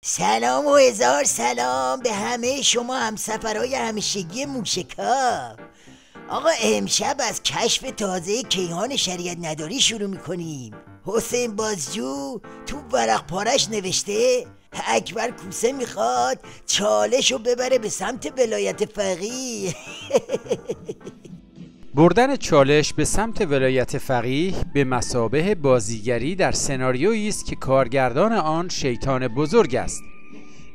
سلام و هزار سلام به همه شما همسفرهای همیشگی موشکاف. آقا امشب از کشف تازه کیهان شریعت نداری شروع میکنیم. حسین بازجو تو ورق پارش نوشته اکبر کوسه میخواد چالشو ببره به سمت ولایت فقیه. بردن چالش به سمت ولایت فقیه به مثابه بازیگری در سناریویی است که کارگردان آن شیطان بزرگ است.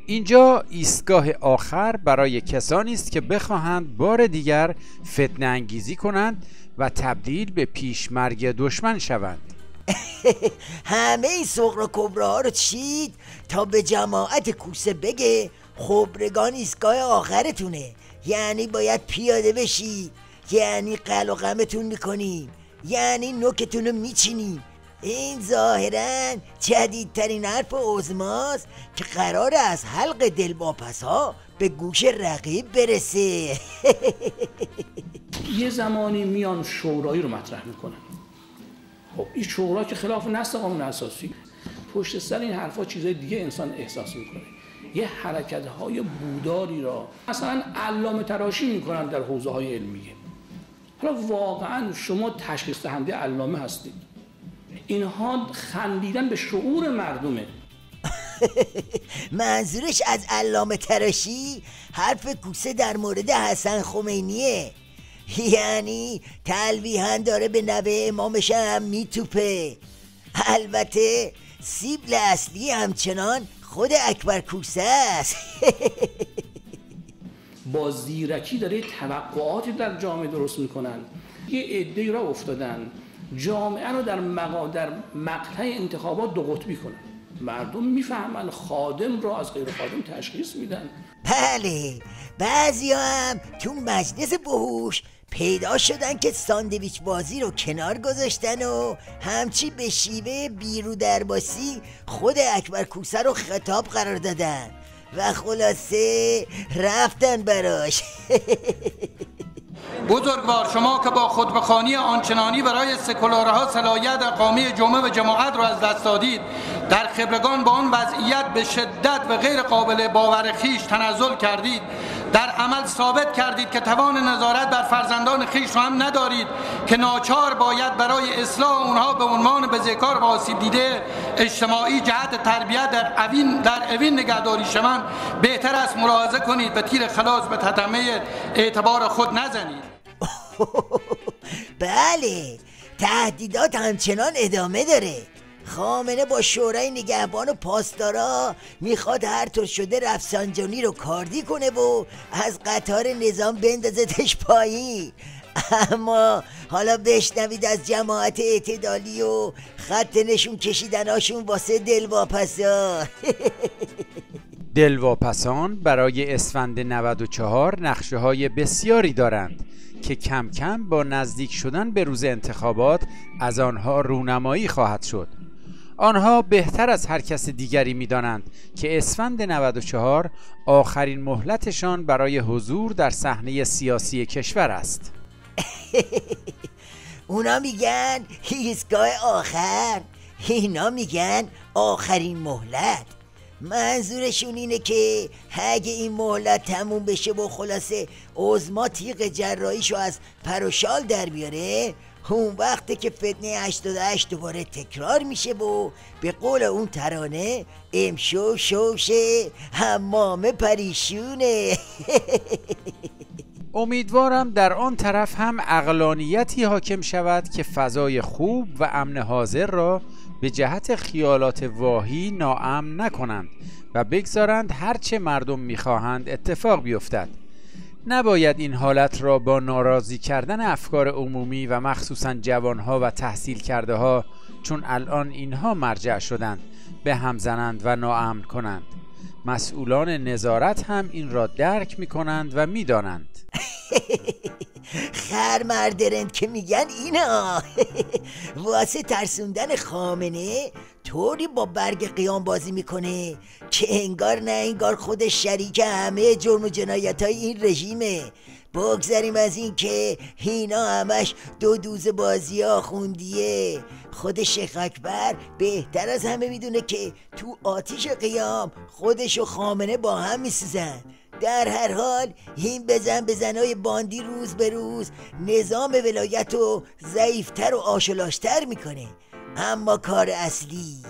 اینجا ایستگاه آخر برای کسانی است که بخواهند بار دیگر فتنه انگیزی کنند و تبدیل به پیشمرگ دشمن شوند. همه این صغر و کبراها رو چید تا به جماعت کوسه بگه خبرگان ایستگاه آخرتونه، یعنی باید پیاده بشید، یعنی قل و غمتون میکنیم، یعنی نوکتون رو میچینیم. این ظاهرا جدیدترین حرف عظماست که قراره از حلق دلواپس ها به گوش رقیب برسه. یه زمانی میان شورایی رو مطرح میکنن. خب این شورا که خلاف نص قانون اساسی، پشت سر این حرفا چیزای دیگه انسان احساس میکنه. یه حرکت‌های بوداری را مثلا علامه تراشی میکنن در حوزه‌های علمیه. حالا واقعا شما تشخیص دهنده علامه هستید. اینها خندیدن به شعور مردمه. منظورش از علامه تراشی حرف کوسه در مورد حسن خمینیه، یعنی تلویحاً داره به نوه امامش هم میتوپه. البته سیبل اصلی همچنان خود اکبر کوسه است. با زیرکی داره توقعاتی در جامعه درست میکنن. یه عده‌ای را افتادن جامعه رو در مقطع انتخابات دو قطبی کنن. مردم میفهمن خادم رو از غیر خادم تشخیص میدن. بله، بعضی هم تو مجلس بهوش پیدا شدن که ساندویچ بازی رو کنار گذاشتن و همچی به شیوه بیرو درباسی خود اکبر کوسه رو خطاب قرار دادن و خلاصه رفتن براش. بزرگوار، شما که با خطبه‌خوانی آنچنانی برای سکولارها صلاحیت اقامه جمعه و جماعت را از دست دادید، در خبرگان با آن وضعیت به شدت و غیر قابل باور خویش تنزل کردید، در عمل ثابت کردید که توان نظارت بر فرزندان خویش را هم ندارید که ناچار باید برای اصلاح اونها به عنوان بزهکار و آسیب دیده اجتماعی جهت تربیت در اوین نگهداری شوند. بهتر است ملاحظه کنید و تیر خلاص به تتمه اعتبار خود نزنید. بله، تهدیدات همچنان ادامه داره. خامنه با شورای نگهبان و پاسدارا میخواد هر طور شده رفسنجانی رو کاردی کنه و از قطار نظام بندازتش پایین. اما حالا بشنوید از جماعت اعتدالی و خط نشون کشیدناشون واسه دلواپسا. دلواپسان برای اسفند 94 نقشه های بسیاری دارند که کم کم با نزدیک شدن به روز انتخابات از آنها رونمایی خواهد شد. آنها بهتر از هر کس دیگری می‌دانند که اسفند 94 آخرین مهلتشان برای حضور در صحنه سیاسی کشور است. اونا میگن ایستگاه آخر، اینا میگن آخرین مهلت. منظورشون اینه که اگه این مهلت تموم بشه و خلاصه عظما تیغ جراحیشو از پر و شال در بیاره، اون وقته که فتنه 88 دوباره تکرار میشه و به قول اون ترانه امشو شوشه حمامه پریشونه. امیدوارم در آن طرف هم عقلانیتی حاکم شود که فضای خوب و امن حاضر را به جهت خیالات واهی ناامن نکنند و بگذارند هرچه مردم میخواهند اتفاق بیفتد. نباید این حالت را با ناراضی کردن افکار عمومی و مخصوصا جوانها و تحصیل کرده ها، چون الان اینها مرجع شدند، به هم زنند و ناامن کنند. مسئولان نظارت هم این را درک می کنند و می دانند. خرمردرند که میگن اینا واسه ترسوندن خامنه طوری با برگ قیام بازی میکنه که انگار نه انگار خودش شریک همه جرم و جنایت های این رژیمه. بگذاریم از این که هینا همش دو دوز بازی ها خوندیه. خود شیخ اکبر بهتر از همه میدونه که تو آتیش قیام خودش و خامنه با هم میسوزن. در هر حال این بزنای باندی روز به روز نظام ولایت رو ضعیفتر و آشلاشتر میکنه. اما کار اصلی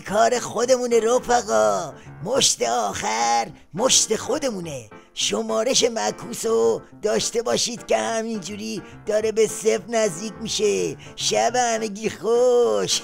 کار خودمونه رفقا. مشت آخر مشت خودمونه. شمارش معکوس رو داشته باشید که همینجوری داره به 0 نزدیک میشه. شب همگی خوش.